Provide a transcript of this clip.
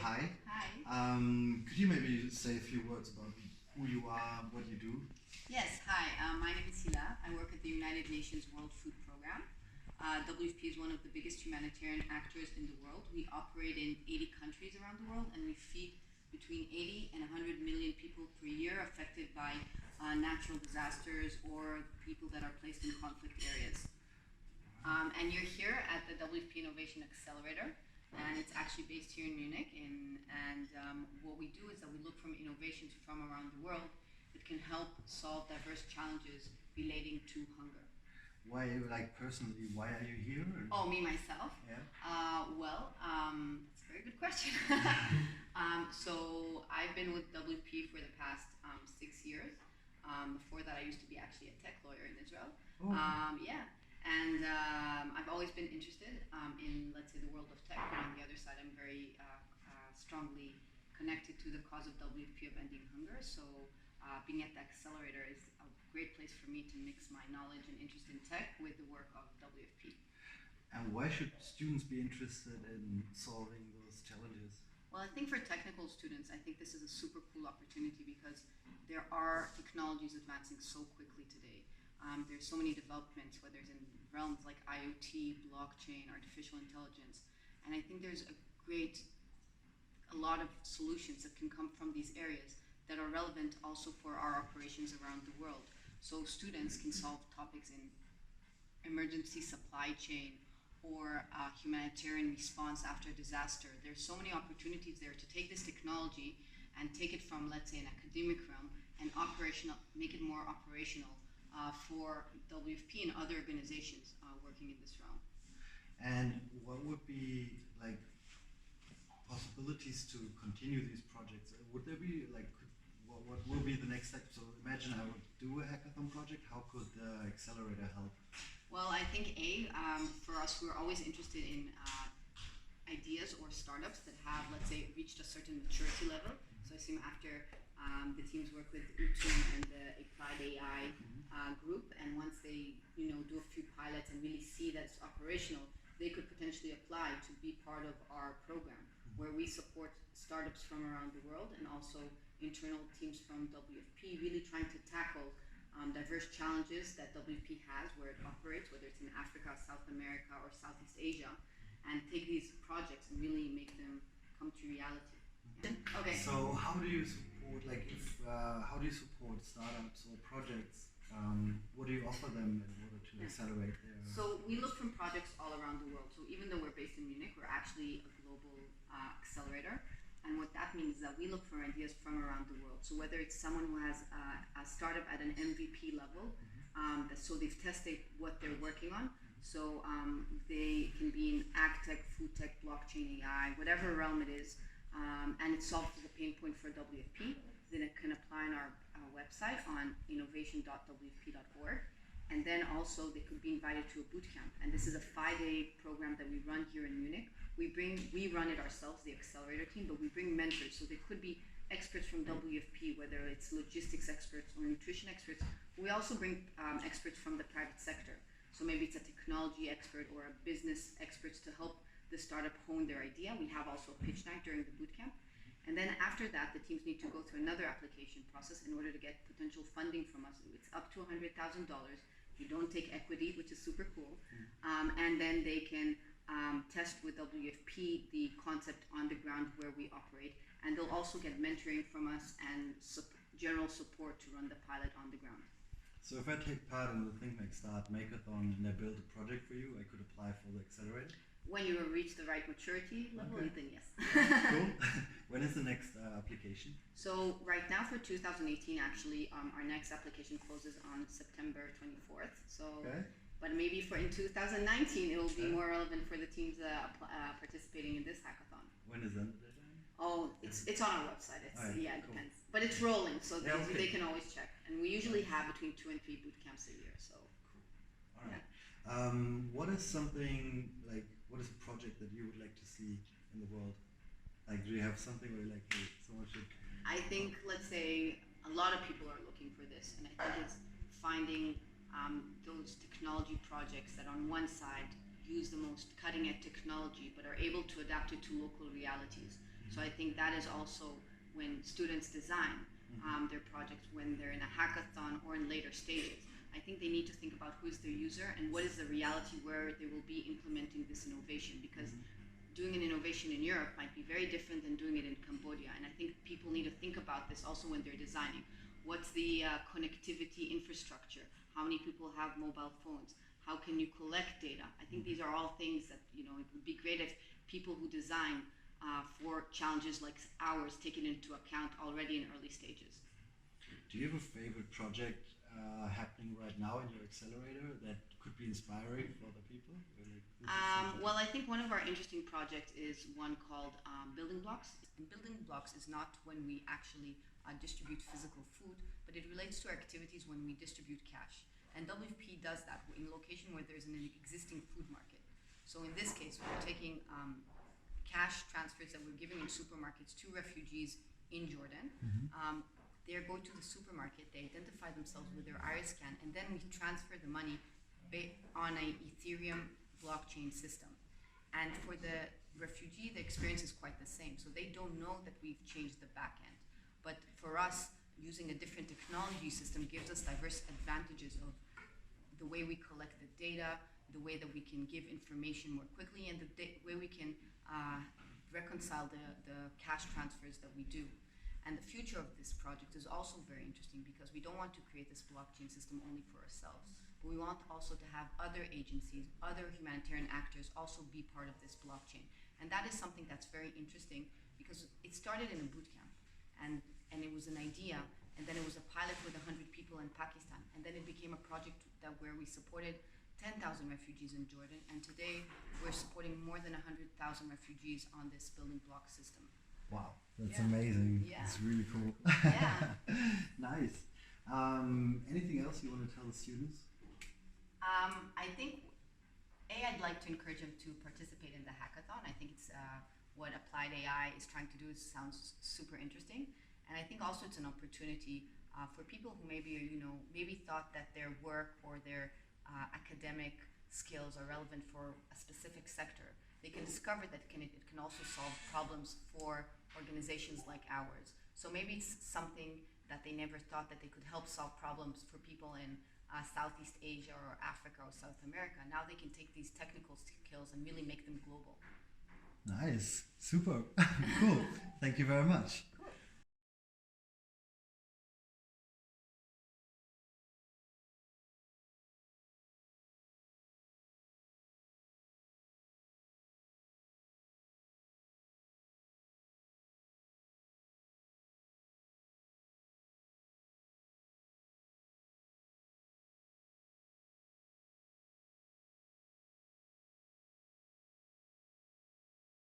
hi. Hi. Could you maybe say a few words about who you are, what you do? Yes, hi. My name is Hila. I work at the United Nations World Food Program. WFP is one of the biggest humanitarian actors in the world. We operate in 80 countries around the world, and we feed between 80 and 100 million people per year affected by natural disasters or people that are placed in conflict areas. And you're here at the WFP Innovation Accelerator, and it's actually based here in Munich. What we do is that we look from innovations from around the world that can help solve diverse challenges relating to hunger. Why, like personally, why are you here? Oh, me myself? Yeah. That's a very good question. So I've been with WP for the past 6 years. Before that, I used to be actually a tech lawyer in Israel. Oh. I've always been interested in, let's say, the world of tech. But on the other side, I'm very strongly connected to the cause of WFP of ending hunger. So being at the accelerator is a great place for me to mix my knowledge and interest in tech with the work of WFP. And why should students be interested in solving those challenges? Well, I think for technical students, I think this is a super cool opportunity because there are technologies advancing so quickly today. There's so many developments, whether it's in realms like IoT, blockchain, artificial intelligence, and I think there's a lot of solutions that can come from these areas that are relevant also for our operations around the world. So students can solve topics in emergency supply chain or humanitarian response after disaster. There's so many opportunities there to take this technology and take it from, let's say, an academic realm and make it more operational for WFP and other organizations working in this realm. And what would be like possibilities to continue these projects? Would there be like, what will be the next step? So imagine I would do a hackathon project. How could the accelerator help? Well, I think for us, we're always interested in ideas or startups that have, let's say, reached a certain maturity level. So I assume after the teams work with Utum and the Applied AI group, and once they do a few pilots and really see that it's operational, they could potentially apply to be part of our program, where we support startups from around the world and also internal teams from WFP, really trying to tackle diverse challenges that WFP has where it operates, whether it's in Africa, South America, or Southeast Asia, and take these projects and really make them come to reality. Okay. So how do you support, how do you support startups or projects? What do you offer them in order to accelerate their... So we look from projects all around the world. So even though we're based in Munich, we're actually a global accelerator. And what that means is that we look for ideas from around the world. So whether it's someone who has a startup at an MVP level, so they've tested what they're working on. So they can be in ag tech, food tech, blockchain, AI, whatever realm it is, and it solves the pain point for WFP. Then it can apply on our website on innovation.wfp.org. And then also they could be invited to a boot camp. And this is a 5-day program that we run here in Munich. We run it ourselves, the accelerator team, but we bring mentors. So they could be experts from WFP, whether it's logistics experts or nutrition experts. We also bring experts from the private sector. So maybe it's a technology expert or a business experts to help the startup hone their idea. We have also a pitch night during the boot camp. And then after that, the teams need to go through another application process in order to get potential funding from us. It's up to $100,000. You don't take equity, which is super cool. And then they can test with WFP the concept on the ground where we operate. And they'll also get mentoring from us and general support to run the pilot on the ground. So if I take part in the Think.Make.Start Makeathon and I build a project for you, I could apply for the accelerator? When you reach the right maturity level, okay. Then yes. Cool. When is the next application? So right now for 2018, actually, our next application closes on September 24th. So, okay. But maybe in 2019, it will be more relevant for the teams participating in this hackathon. When is that the deadline? Oh, it's on our website. It cool. Depends. But it's rolling, so okay. they can always check. And we usually have between 2 and 3 boot camps a year. So. Cool. All right. What is what is a project that you would like to see in the world? Like, do you have something where you're like, hey, someone should... I think, let's say, a lot of people are looking for this, and I think it's finding those technology projects that on one side use the most cutting-edge technology, but are able to adapt it to local realities. So I think that is also when students design their projects, when they're in a hackathon or in later stages. I think they need to think about who's their user and what is the reality where they will be implementing this innovation, because doing an innovation in Europe might be very different than doing it in Cambodia. And I think people need to think about this also when they're designing. What's the connectivity infrastructure? How many people have mobile phones? How can you collect data? I think these are all things that, it would be great if people who design for challenges like ours take it into account already in early stages. Do you have a favorite project happening right now in your accelerator that could be inspiring for other people? Well, I think one of our interesting projects is one called Building Blocks. And Building Blocks is not when we actually distribute physical food, but it relates to our activities when we distribute cash. And WFP does that in a location where there's an existing food market. So in this case, we're taking cash transfers that we're giving in supermarkets to refugees in Jordan. They go to the supermarket, they identify themselves with their iris scan, and then we transfer the money on a Ethereum blockchain system. And for the refugee, the experience is quite the same. So they don't know that we've changed the back end. But for us, using a different technology system gives us diverse advantages of the way we collect the data, the way that we can give information more quickly, and the way we can reconcile the cash transfers that we do. And the future of this project is also very interesting because we don't want to create this blockchain system only for ourselves, but we want also to have other agencies, other humanitarian actors also be part of this blockchain. And that is something that's very interesting because it started in a boot camp and it was an idea, and then it was a pilot with 100 people in Pakistan, and then it became a project where we supported 10,000 refugees in Jordan, and today we're supporting more than 100,000 refugees on this building block system. Wow, that's amazing. Yeah. It's really cool. Yeah. Nice. Anything else you want to tell the students? I think, I'd like to encourage them to participate in the hackathon. I think it's what Applied AI is trying to do sounds super interesting. And I think also it's an opportunity for people who maybe thought that their work or their academic skills are relevant for a specific sector. They can discover that it can also solve problems for organizations like ours. So maybe it's something that they never thought that they could help solve problems for people in Southeast Asia or Africa or South America. Now they can take these technical skills and really make them global. Nice, super, cool. Thank you very much.